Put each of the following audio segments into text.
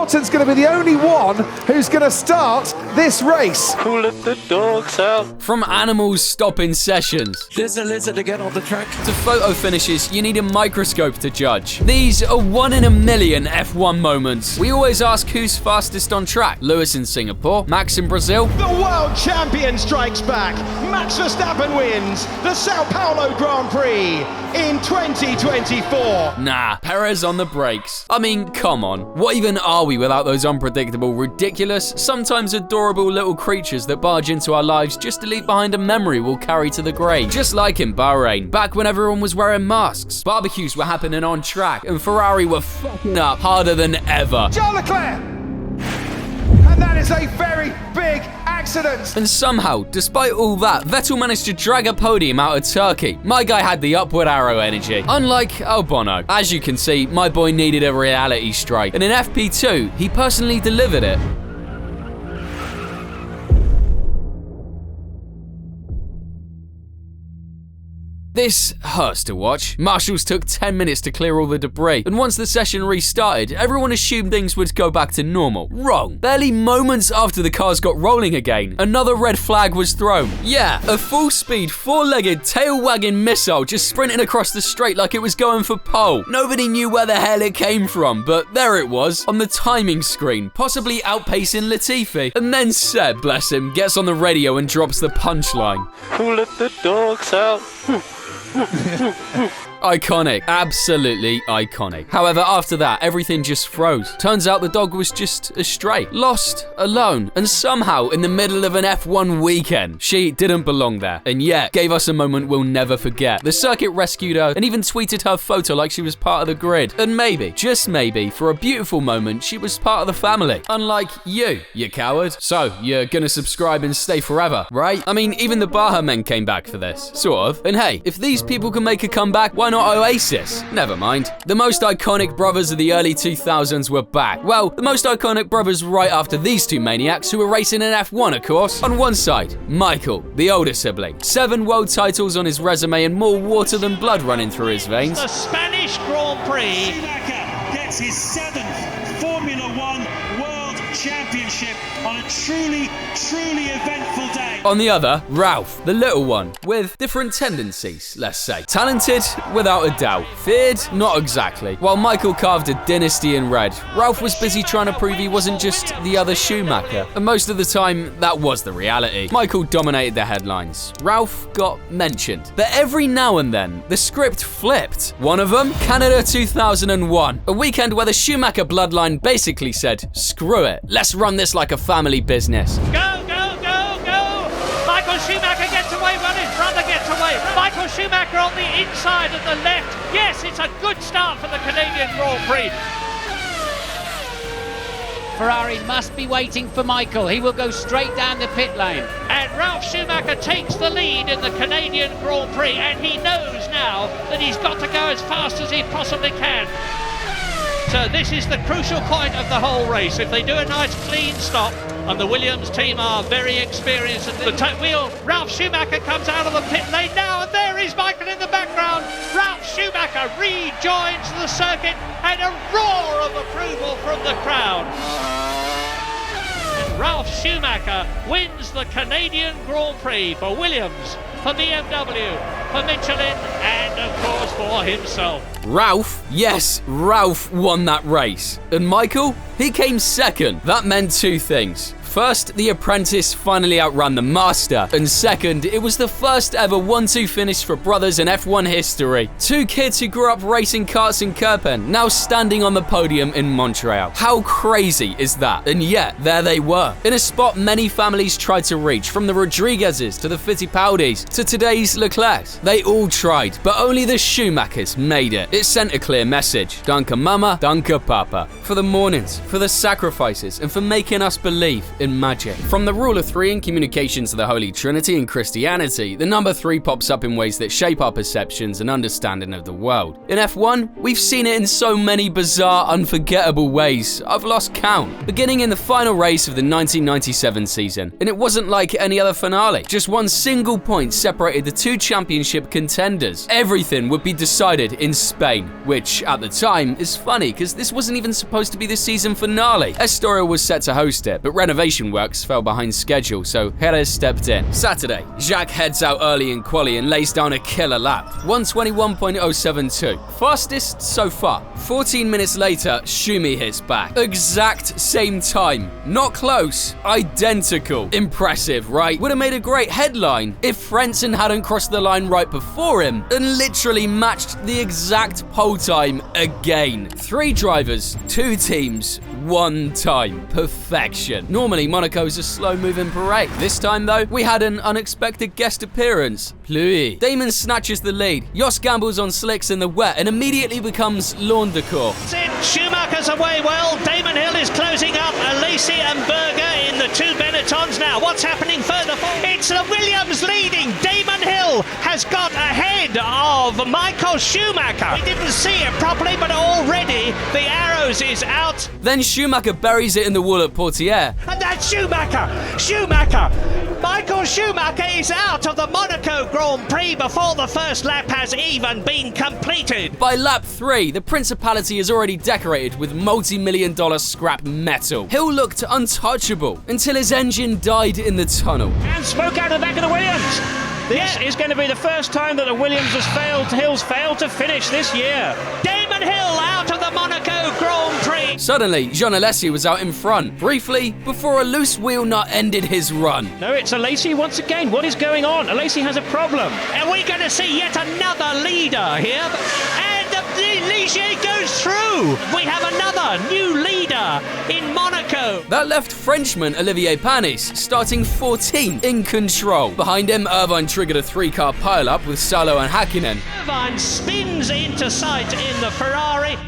Hamilton's going to be the only one who's going to start this race. Who let the dogs out? From animals stopping sessions, There's a lizard again on the track. to photo finishes you need a microscope to judge. These are 1 in a million F1 moments. We always ask who's fastest on track. Lewis in Singapore, Max in Brazil. The world champion strikes back. Max Verstappen wins the Sao Paulo Grand Prix in 2024. Nah, Perez on the brakes. I mean, come on. What even are we without those unpredictable, ridiculous, sometimes adorable little creatures that barge into our lives just to leave behind a memory we'll carry to the grave? Just like in Bahrain, back when everyone was wearing masks, barbecues were happening on track, and Ferrari were fucking up harder than ever. Charles Leclerc! And that is a very big accident. And somehow, despite all that, Vettel managed to drag a podium out of Turkey. My guy had the upward arrow energy. Unlike Albon. As you can see, my boy needed a reality strike. And in FP2, he personally delivered it. This hurts to watch. Marshals took 10 minutes to clear all the debris, and once the session restarted, everyone assumed things would go back to normal. Wrong. Barely moments after the cars got rolling again, another red flag was thrown. Yeah, a full-speed, four-legged, tail-wagging missile just sprinting across the straight like it was going for pole. Nobody knew where the hell it came from, but there it was, on the timing screen, possibly outpacing Latifi. And then Seb, bless him, gets on the radio and drops the punchline. Who let the dogs out? Iconic. Absolutely iconic. However, after that, everything just froze. Turns out the dog was just astray. Lost, alone, and somehow in the middle of an F1 weekend. She didn't belong there, and yet gave us a moment we'll never forget. The circuit rescued her and even tweeted her photo like she was part of the grid. And maybe, just maybe, for a beautiful moment, she was part of the family. Unlike you coward. So, you're gonna subscribe and stay forever, right? I mean, even the Baha men came back for this. Sort of. And hey, if these people can make a comeback, why not Oasis? Never mind. The most iconic brothers of the early 2000s were back. Well, the most iconic brothers right after these two maniacs who were racing in F1, of course. On one side, Michael, the older sibling. 7 world titles on his resume and more water than blood running through his veins. The Spanish Grand Prix. Schumacher gets his 7th Formula One World Championship on a truly eventful day. On the other, Ralph, the little one, with different tendencies, let's say. Talented, without a doubt. Feared, not exactly. While Michael carved a dynasty in red, Ralph was busy trying to prove he wasn't just the other Schumacher. And most of the time, that was the reality. Michael dominated the headlines. Ralph got mentioned. But every now and then, the script flipped. One of them, Canada 2001. A weekend where the Schumacher bloodline basically said, screw it, let's run this like a family business. Go, go, go, go! Michael Schumacher gets away while his brother gets away. Michael Schumacher on the inside of the left. Yes, it's a good start for the Canadian Grand Prix. Ferrari must be waiting for Michael. He will go straight down the pit lane. And Ralf Schumacher takes the lead in the Canadian Grand Prix, and he knows now that he's got to go as fast as he possibly can. So this is the crucial point of the whole race. If they do a nice clean stop, and the Williams team are very experienced at the wheel, Ralf Schumacher comes out of the pit lane now, and there is Michael in the background. Ralf Schumacher rejoins the circuit, and a roar of approval from the crowd. Ralf Schumacher wins the Canadian Grand Prix for Williams, for BMW, for Michelin, and of course for himself. Ralph, yes, Ralph won that race. And Michael, he came second. That meant 2 things. First, the apprentice finally outran the master, and second, it was the first ever 1-2 finish for brothers in F1 history. 2 kids who grew up racing karts in Kirpen, now standing on the podium in Montreal. How crazy is that? And yet, there they were, in a spot many families tried to reach, from the Rodriguez's to the Fittipaldis to today's Leclerc's. They all tried, but only the Schumachers made it. It sent a clear message. Danke Mama, danke Papa. For the mornings, for the sacrifices, and for making us believe in magic. From the rule of 3 in communication to the Holy Trinity in Christianity, the number 3 pops up in ways that shape our perceptions and understanding of the world. In F1, we've seen it in so many bizarre, unforgettable ways, I've lost count. Beginning in the final race of the 1997 season, and it wasn't like any other finale. Just one single point separated the 2 championship contenders. seconds. Everything would be decided in Spain, which at the time is funny because this wasn't even supposed to be the season finale. Estoril was set to host it, but renovation works fell behind schedule, so Jerez stepped in. Saturday, Jacques heads out early in quali and lays down a killer lap, 1:21.072. Fastest so far. 14 minutes later, Schumi hits back. Exact same time. Not close. Identical. Impressive, right? Would have made a great headline if Frentzen hadn't crossed the line right before him and literally matched the exact pole time again. 3 drivers, 2 teams, 1 time. Perfection. Normally, Monaco's a slow-moving parade. This time, though, we had an unexpected guest appearance. Pluie. Damon snatches the lead. Jos gambles on slicks in the wet and immediately becomes lawn decor. Schumacher's away well. Damon Hill is closing up. Alesi and Berger in the 2 Benettons now. What's happening further forward? It's the Williams leading. Damon Hill has got ahead of Michael Schumacher. We didn't see it properly, but already the arrows is out. Then Schumacher buries it in the wall at Portier. And that's Schumacher! Schumacher! Michael Schumacher is out of the Monaco Grand Prix before the first lap has even been completed. By lap 3, the Principality is already decorated with multi-million-dollar scrap metal. Hill looked untouchable until his engine died in the tunnel. And smoke out of the back of the Williams. This is going to be the first time that the Williams Hills failed to finish this year. Damon Hill out of the Monaco Grand Prix. Suddenly, Jean Alesi was out in front, briefly, before a loose wheel nut ended his run. No, it's Alesi once again. What is going on? Alesi has a problem. Are we going to see yet another leader here? And Ligier goes through. We have another new leader in Monaco. That left Frenchman Olivier Panis starting 14th in control. Behind him, Irvine triggered a 3-car pile-up with Salo and Hakkinen. Irvine spins into sight in the Ferrari.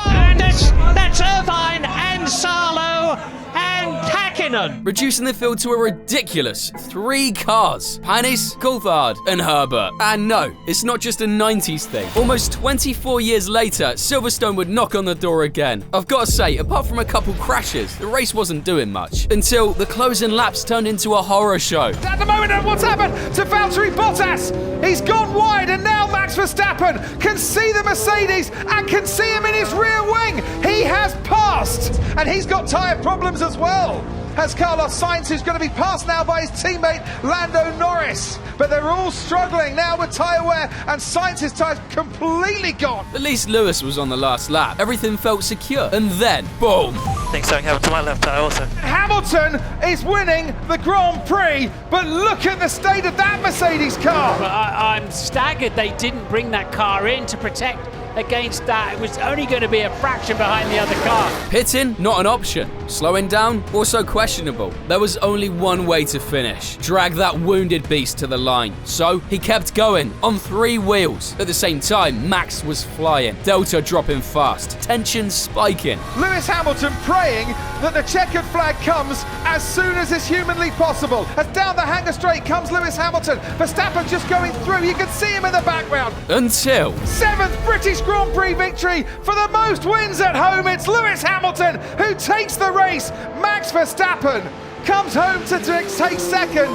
And that's Irvine and Salo and Hakkinen. Reducing the field to a ridiculous 3 cars. Panis, Coulthard, and Herbert. And no, it's not just a 90s thing. Almost 24 years later, Silverstone would knock on the door again. I've got to say, apart from a couple crashes, the race wasn't doing much. Until the closing laps turned into a horror show. At the moment, what's happened to Valtteri Bottas? He's gone wide, and now Max Verstappen can see the Mercedes and can see him in his rear wing. He has passed, and he's got tyre problems as well. Has Carlos Sainz, who's going to be passed now by his teammate Lando Norris. But they're all struggling now with tyre wear, and Sainz's tyre's completely gone. At least Lewis was on the last lap. Everything felt secure. And then, boom! I think something happened to my left tyre also. Hamilton is winning the Grand Prix, but look at the state of that Mercedes car. But I'm staggered they didn't bring that car in to protect against that. It was only going to be a fraction behind the other car. Pitting, not an option. Slowing down, also questionable. There was only one way to finish. Drag that wounded beast to the line. So, he kept going, on 3 wheels. At the same time, Max was flying. Delta dropping fast. Tension spiking. Lewis Hamilton praying that the checkered flag comes as soon as is humanly possible. As down the hanger straight comes Lewis Hamilton. Verstappen just going through. You can see him in the background. Until 7th British Grand Prix victory for the most wins at home. It's Lewis Hamilton who takes the race. Max Verstappen comes home to take second.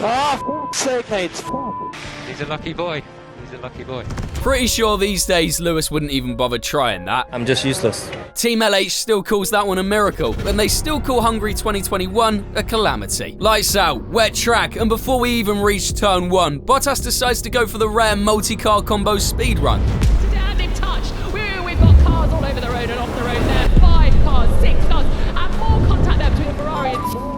Oh, sake, mate. He's a lucky boy. He's a lucky boy. Pretty sure these days Lewis wouldn't even bother trying that. I'm just useless. Team LH still calls that one a miracle, and they still call Hungary 2021 a calamity. Lights out, wet track, and before we even reach turn 1, Bottas decides to go for the rare multi-car combo speed run. Stand in touch. We've got cars all over the road and off the road there. 5 cars, 6 cars, and more contact there between the Ferrari and...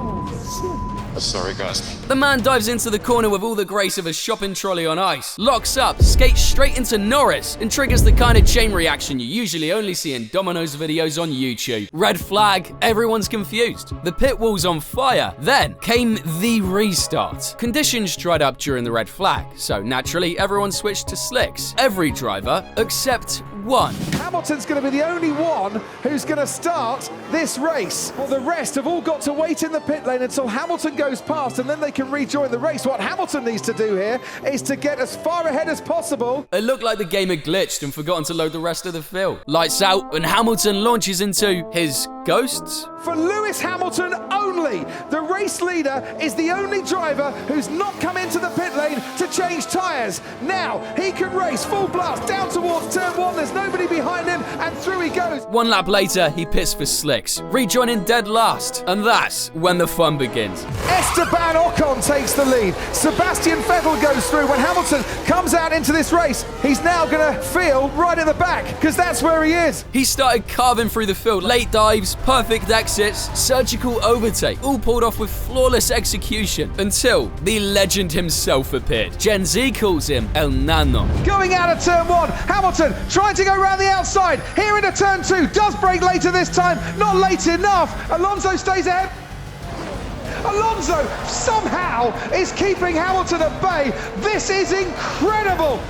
Sorry, guys. The man dives into the corner with all the grace of a shopping trolley on ice, locks up, skates straight into Norris, and triggers the kind of chain reaction you usually only see in Domino's videos on YouTube. Red flag, everyone's confused. The pit wall's on fire. Then came the restart. Conditions dried up during the red flag, so naturally everyone switched to slicks. Every driver except one. Hamilton's going to be the only one who's going to start this race. Well, the rest have all got to wait in the pit lane until Hamilton goes past, and then they can rejoin the race. What Hamilton needs to do here is to get as far ahead as possible. It looked like the game had glitched and forgotten to load the rest of the field. Lights out, and Hamilton launches into his Ghosts? For Lewis Hamilton only, the race leader is the only driver who's not come into the pit lane to change tyres. Now he can race full blast down towards turn 1, there's nobody behind him, and through he goes. 1 lap later, he pits for slicks, rejoining dead last, and that's when the fun begins. Esteban Ocon takes the lead. Sebastian Vettel goes through. When Hamilton comes out into this race, he's now going to field right at the back, because that's where he is. He started carving through the field, late dives, perfect exits, surgical overtake, all pulled off with flawless execution, until the legend himself appeared. Gen Z calls him El Nano. Going out of turn 1, Hamilton trying to go around the outside, here into turn 2, does brake later this time, not late enough. Alonso stays ahead. Alonso somehow is keeping Hamilton at bay. This is incredible.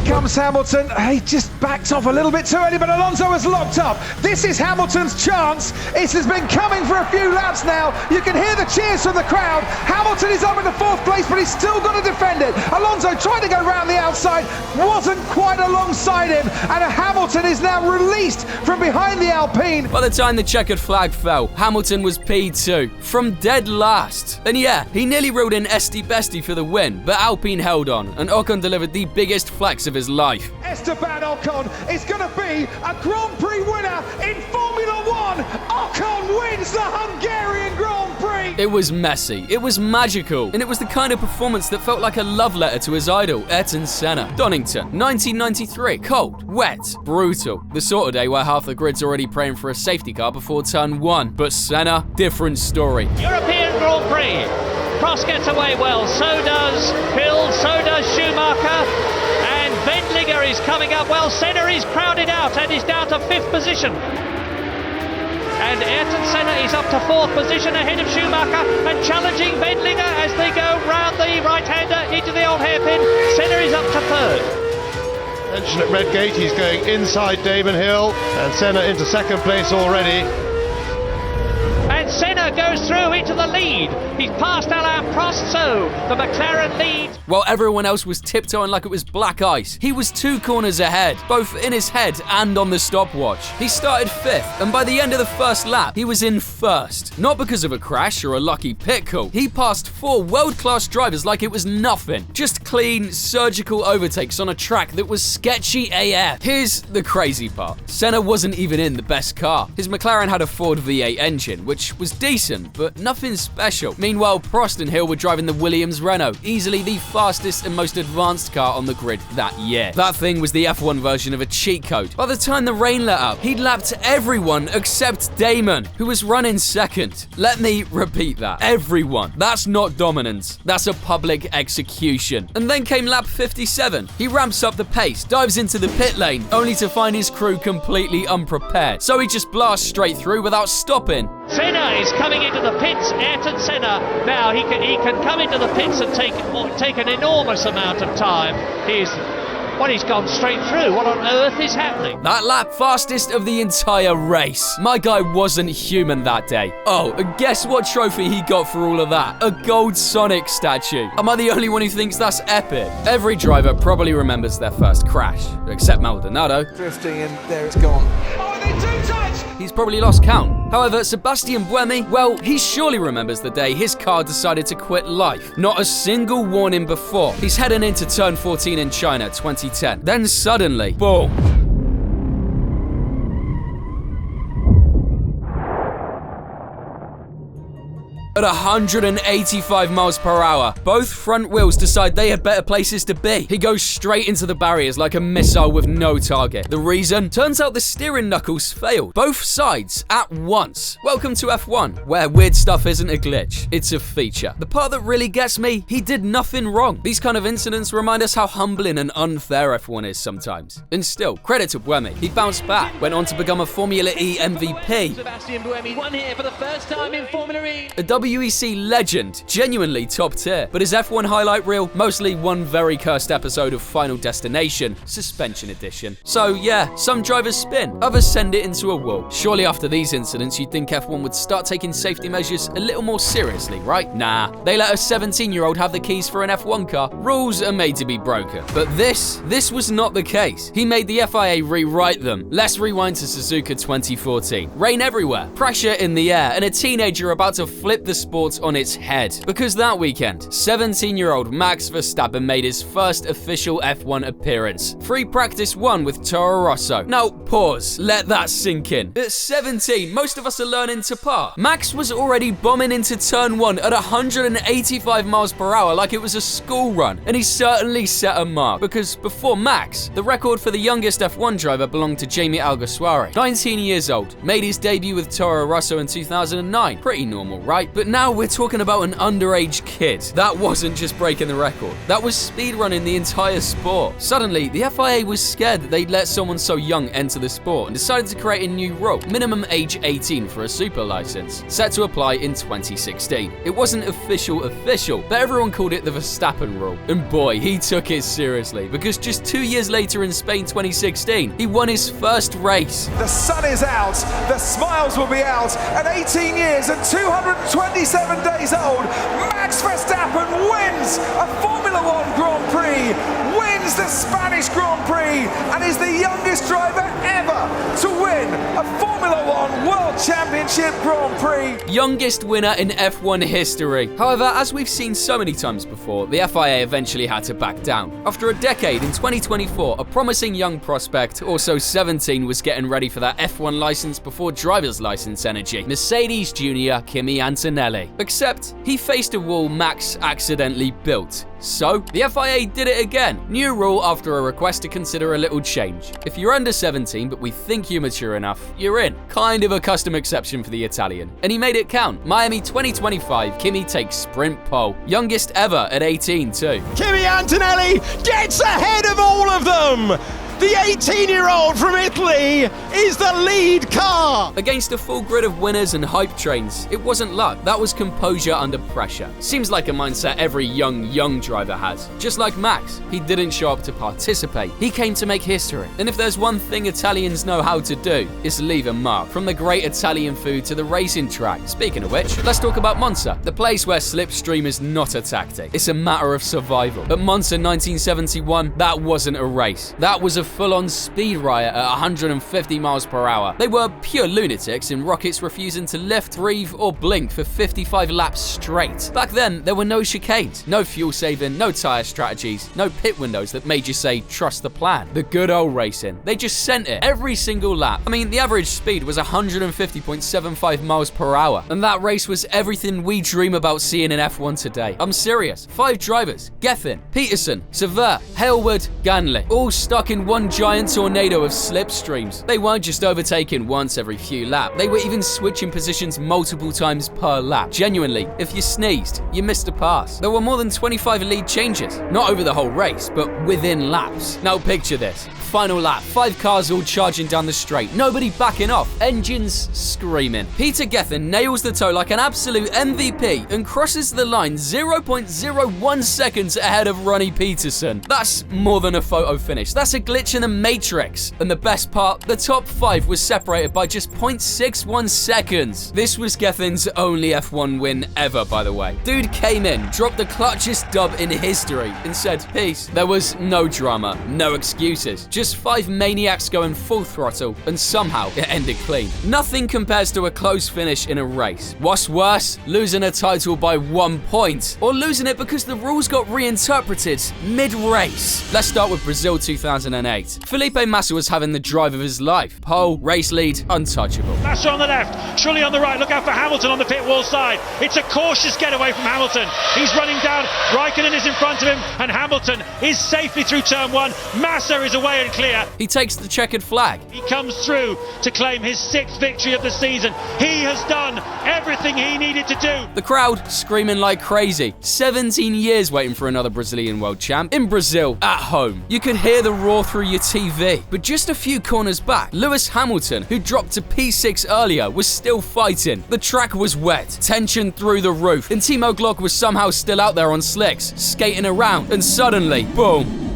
Comes Hamilton, he just backed off a little bit too early, but Alonso has locked up. This is Hamilton's chance. It has been coming for a few laps now. You can hear the cheers from the crowd. Hamilton is up in the 4th place, but he's still got to defend it. Alonso tried to go round the outside, wasn't quite alongside him, and Hamilton is now released from behind the Alpine. By the time the checkered flag fell, Hamilton was P2, from dead last. And yeah, he nearly rode in Esti Besti for the win, but Alpine held on, and Ocon delivered the biggest flex of his life. Esteban Ocon is going to be a Grand Prix winner in Formula 1. Ocon wins the Hungarian Grand Prix. It was messy, it was magical, and it was the kind of performance that felt like a love letter to his idol, Ayrton Senna. Donington, 1993. Cold, wet, brutal. The sort of day where half the grid's already praying for a safety car before turn 1. But Senna, different story. European Grand Prix. Prost gets away well, so does Hill, so does Schumacher. Wendlinger is coming up well. Senna is crowded out and is down to 5th position. And Ayrton Senna is up to 4th position ahead of Schumacher and challenging Wendlinger as they go round the right-hander into the old hairpin. Senna is up to 3rd. Mention at Redgate, he's going inside Damon Hill, and Senna into 2nd place already. And Senna goes through into the lead. He's passed Alain Prost, so the McLaren leads. While everyone else was tiptoeing like it was black ice, he was 2 corners ahead, both in his head and on the stopwatch. He started 5th, and by the end of the 1st lap, he was in 1st. Not because of a crash or a lucky pit call. He passed 4 world-class drivers like it was nothing. Just clean, surgical overtakes on a track that was sketchy AF. Here's the crazy part. Senna wasn't even in the best car. His McLaren had a Ford V8 engine, which was decent, but nothing special. Meanwhile, Prost and Hill were driving the Williams Renault, easily the fastest and most advanced car on the grid that year. That thing was the F1 version of a cheat code. By the time the rain let up, he'd lapped everyone except Damon, who was running 2nd. Let me repeat that. Everyone. That's not dominance. That's a public execution. And then came lap 57. He ramps up the pace, dives into the pit lane, only to find his crew completely unprepared. So he just blasts straight through without stopping. Senna is coming into the pits. Ayrton Senna now he can come into the pits and take an enormous amount of time. He's gone straight through. What on earth is happening? That lap, fastest of the entire race. My guy wasn't human that day. Oh, and guess what trophy he got for all of that? A gold Sonic statue. Am I the only one who thinks that's epic? Every driver probably remembers their first crash, except Maldonado. Drifting, and there it's gone. Oh, they do touch! He's probably lost count. However, Sebastian Buemi, well, he surely remembers the day his car decided to quit life. Not a single warning before. He's heading into turn 14 in China 2010. Then suddenly, boom. At 185 miles per hour, both front wheels decide they had better places to be. He goes straight into the barriers like a missile with no target. The reason? Turns out the steering knuckles failed. Both sides at once. Welcome to F1, where weird stuff isn't a glitch, it's a feature. The part that really gets me, he did nothing wrong. These kind of incidents remind us how humbling and unfair F1 is sometimes. And still, credit to Buemi. He bounced back, went on to become a Formula E MVP. Sebastian Buemi won here for the first time in Formula E. A WEC legend, genuinely top tier. But his F1 highlight reel, mostly one very cursed episode of Final Destination, Suspension Edition. So yeah, some drivers spin, others send it into a wall. Surely after these incidents, you'd think F1 would start taking safety measures a little more seriously, right? Nah, they let a 17-year-old have the keys for an F1 car. Rules are made to be broken. But this was not the case. He made the FIA rewrite them. Let's rewind to Suzuka 2014. Rain everywhere, pressure in the air, and a teenager about to flip the sport on its head. Because that weekend, 17-year-old Max Verstappen made his first official F1 appearance. Free practice 1 with Toro Rosso. Now, pause. Let that sink in. At 17, most of us are learning to park. Max was already bombing into turn 1 at 185 miles per hour like it was a school run. And he certainly set a mark. Because before Max, the record for the youngest F1 driver belonged to Jamie Alguersuari. 19 years old. Made his debut with Toro Rosso in 2009. Pretty normal, right? But now we're talking about an underage kid. That wasn't just breaking the record. That was speedrunning the entire sport. Suddenly, the FIA was scared that they'd let someone so young enter the sport and decided to create a new rule. Minimum age 18 for a super license. Set to apply in 2016. It wasn't official, but everyone called it the Verstappen rule. And boy, he took it seriously, because just 2 years later in Spain 2016, he won his first race. The sun is out, the smiles will be out. At 18 years and 227 days old, Max Verstappen wins a Formula One Grand Prix, wins the Spanish Grand Prix, and is the youngest driver ever to win a Formula One World Championship Grand Prix. Youngest winner in F1 history. However, as we've seen so many times before, the FIA eventually had to back down. After a decade, in 2024, a promising young prospect, also 17, was getting ready for that F1 license before driver's license energy. Mercedes Junior Kimi Antonelli. Except, he faced a wall Max accidentally built. So, the FIA did it again. New rule after a request to consider a little change. If you're under 17, but we think you're mature enough, you're in. Kind of a custom exception for the Italian. And he made it count. Miami 2025, Kimi takes sprint pole. Youngest ever at 18 too. Kimi Antonelli gets ahead of all of them! The 18-year-old from Italy is the lead car! Against a full grid of winners and hype trains, it wasn't luck, that was composure under pressure. Seems like a mindset every young driver has. Just like Max, he didn't show up to participate. He came to make history. And if there's one thing Italians know how to do, it's leave a mark. From the great Italian food to the racing track. Speaking of which, let's talk about Monza, the place where slipstream is not a tactic. It's a matter of survival. At Monza 1971, that wasn't a race. That was a full-on speed riot at 150 miles per hour. They were pure lunatics in rockets refusing to lift, breathe, or blink for 55 laps straight. Back then, there were no chicanes, no fuel saving, no tire strategies, no pit windows that made you say, trust the plan. The good old racing. They just sent it every single lap. I mean, the average speed was 150.75 miles per hour, and that race was everything we dream about seeing in F1 today. I'm serious. 5 drivers, Gethin, Peterson, Sever, Hailwood, Ganley, all stuck in one giant tornado of slipstreams. They weren't just overtaking once every few laps, they were even switching positions multiple times per lap. Genuinely, if you sneezed, you missed a pass. There were more than 25 lead changes, not over the whole race, but within laps. Now picture this. Final lap, 5 cars all charging down the straight, nobody backing off, engines screaming. Peter Gethin nails the toe like an absolute MVP and crosses the line 0.01 seconds ahead of Ronnie Peterson. That's more than a photo finish, that's a glitch in the Matrix. And the best part, the top 5 was separated by just 0.61 seconds. This was Gethin's only F1 win ever, by the way. Dude came in, dropped the clutchest dub in history, and said, peace. There was no drama, no excuses. Just 5 maniacs going full throttle, and somehow it ended clean. Nothing compares to a close finish in a race. What's worse, losing a title by 1 point, or losing it because the rules got reinterpreted mid-race. Let's start with Brazil 2008. Felipe Massa was having the drive of his life. Pole, race lead, untouchable. Massa on the left, Trulli on the right. Look out for Hamilton on the pit wall side. It's a cautious getaway from Hamilton. He's running down. Raikkonen is in front of him, and Hamilton is safely through turn 1. Massa is away and clear. He takes the checkered flag. He comes through to claim his 6th victory of the season. He has done everything he needed to do. The crowd screaming like crazy. 17 years waiting for another Brazilian world champ. In Brazil, at home. You could hear the roar through through your TV. But just a few corners back, Lewis Hamilton, who dropped to P6 earlier, was still fighting. The track was wet, tension through the roof, and Timo Glock was somehow still out there on slicks, skating around, and suddenly, boom.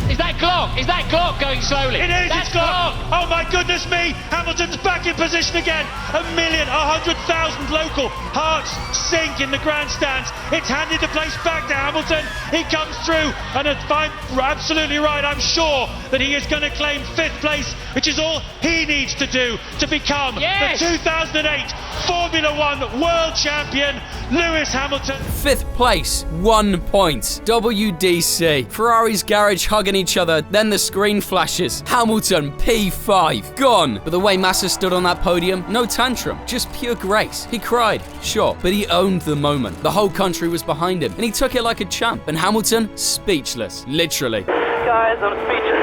Is that Glock? Is that Glock going slowly? It is, That's it's Glock. Oh my goodness me, Hamilton's back in position again. 100,000 local hearts sink in the grandstands. It's handed the place back to Hamilton. He comes through, and if I'm absolutely right, I'm sure that he is going to claim 5th place, which is all he needs to do to become the 2008 Formula One World Champion, Lewis Hamilton. 5th place, 1 point. WDC. Ferrari's garage hugging each other, then the screen flashes. Hamilton, P5, gone. But the way Massa stood on that podium, no tantrum, just pure grace. He cried, sure, but he owned the moment. The whole country was behind him, and he took it like a champ. And Hamilton, speechless, literally. Guys, I'm speechless.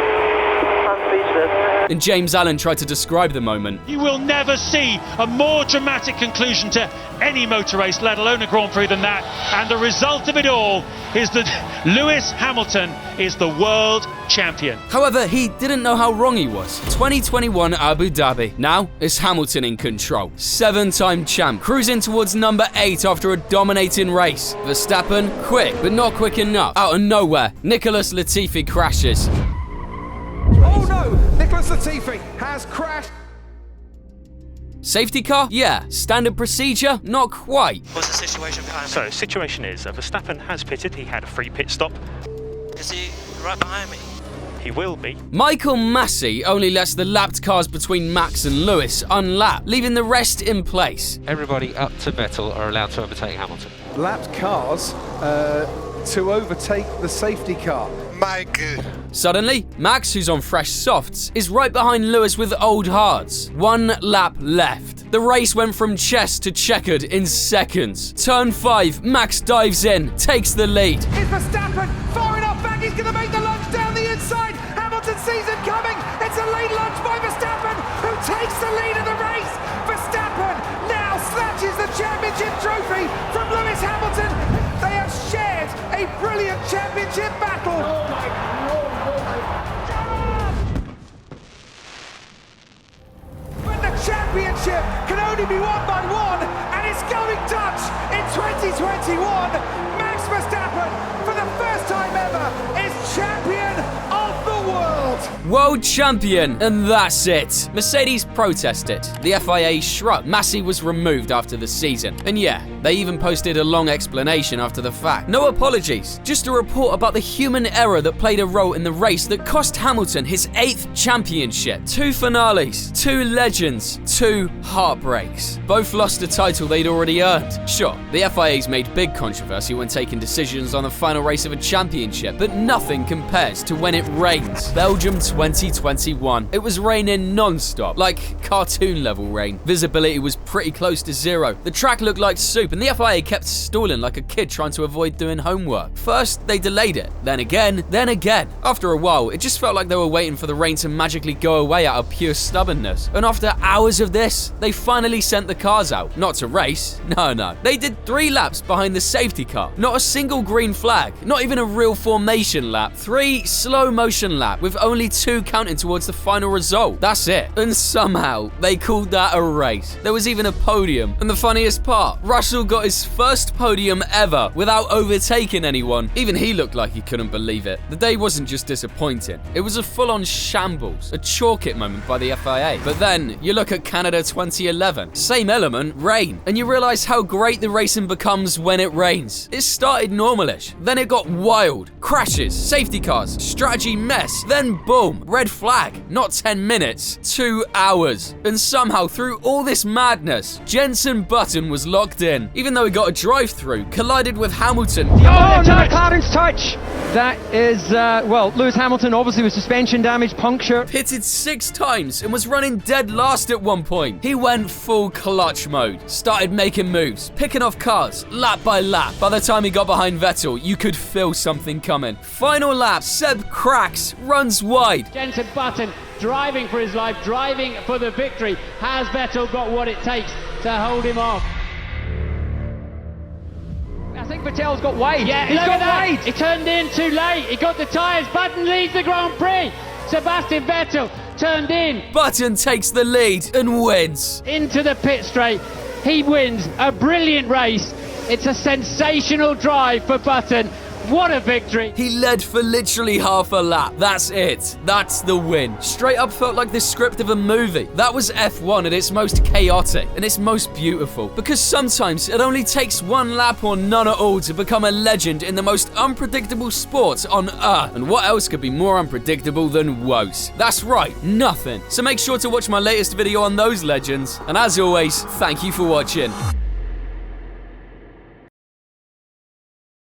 I'm speechless. And James Allen tried to describe the moment. You will never see a more dramatic conclusion to any motor race, let alone a Grand Prix, than that. And the result of it all is that Lewis Hamilton is the world champion. However, he didn't know how wrong he was. 2021 Abu Dhabi. Now it's Hamilton in control. 7-time champ, cruising towards number 8 after a dominating race. Verstappen, quick, but not quick enough. Out of nowhere, Nicholas Latifi crashes. Oh no! Nicholas Latifi has crashed. Safety car? Yeah. Standard procedure? Not quite. What's the situation behind me? So, situation is, Verstappen has pitted. He had a free pit stop. Is he right behind me? He will be. Michael Massey only lets the lapped cars between Max and Lewis unlap, leaving the rest in place. Everybody up to Vettel are allowed to overtake Hamilton. Lapped cars to overtake the safety car. Suddenly, Max, who's on fresh softs, is right behind Lewis with old hards. 1 lap left. The race went from chess to checkered in seconds. Turn 5, Max dives in, takes the lead. Is Verstappen far enough back? He's going to make the lunge down the inside. Hamilton sees him coming. It's a late lunge by Verstappen, who takes the lead of the race. Verstappen now snatches the championship trophy from Lewis Hamilton. They have shared a brilliant championship battle. Oh my God. When the championship can only be won by one, and it's going Dutch in 2021, Max Verstappen, for the first time ever, is champion of the world. World champion, and that's it. Mercedes protested. The FIA shrugged. Massey was removed after the season. And yeah, they even posted a long explanation after the fact. No apologies, just a report about the human error that played a role in the race that cost Hamilton his 8th championship. 2 finales, 2 legends, 2 heartbreaks. Both lost a title they'd already earned. Sure, the FIA's made big controversy when taking decisions on the final race of a championship, but nothing compares to when it rains. Belgium 2021. It was raining non-stop, like cartoon level rain. Visibility was pretty close to 0. The track looked like soup, and the FIA kept stalling like a kid trying to avoid doing homework. First, they delayed it, then again, then again. After a while, it just felt like they were waiting for the rain to magically go away out of pure stubbornness. And after hours of this, they finally sent the cars out. Not to race, no. They did 3 laps behind the safety car. Not a single green flag, not even a real formation lap. 3 slow motion laps with only 2 counting towards the final result. That's it. And somehow, they called that a race. There was even a podium. And the funniest part, Russell got his first podium ever without overtaking anyone. Even he looked like he couldn't believe it. The day wasn't just disappointing. It was a full-on shambles, a chalk it moment by the FIA. But then, you look at Canada 2011. Same element, rain. And you realize how great the racing becomes when it rains. It started normalish. Then it got wild. Crashes, safety cars, strategy mess. Then boom, red flag. Not 10 minutes, 2 hours. And somehow through all this madness, Jenson Button was locked in. Even though he got a drive-through, collided with Hamilton. Oh no, Clarence touch! That is, Lewis Hamilton obviously with suspension damage, puncture. Pitted 6 times and was running dead last at one point. He went full clutch mode, started making moves, picking off cars, lap by lap. By the time he got behind Vettel, you could feel something coming. Final lap, Seb cracks, runs wide. Jenson Button driving for his life, driving for the victory. Has Vettel got what it takes to hold him off? I think Vettel's got weight. Yeah, he's look got at that. weight. He turned in too late. He got the tyres. Button leads the Grand Prix. Sebastian Vettel turned in. Button takes the lead and wins. Into the pit straight. He wins a brilliant race. It's a sensational drive for Button. What a victory. He led for literally half a lap. That's it. That's the win. Straight up felt like the script of a movie. That was F1 at its most chaotic and its most beautiful. Because sometimes it only takes one lap or none at all to become a legend in the most unpredictable sport on Earth. And what else could be more unpredictable than woes? That's right, nothing. So make sure to watch my latest video on those legends. And as always, thank you for watching.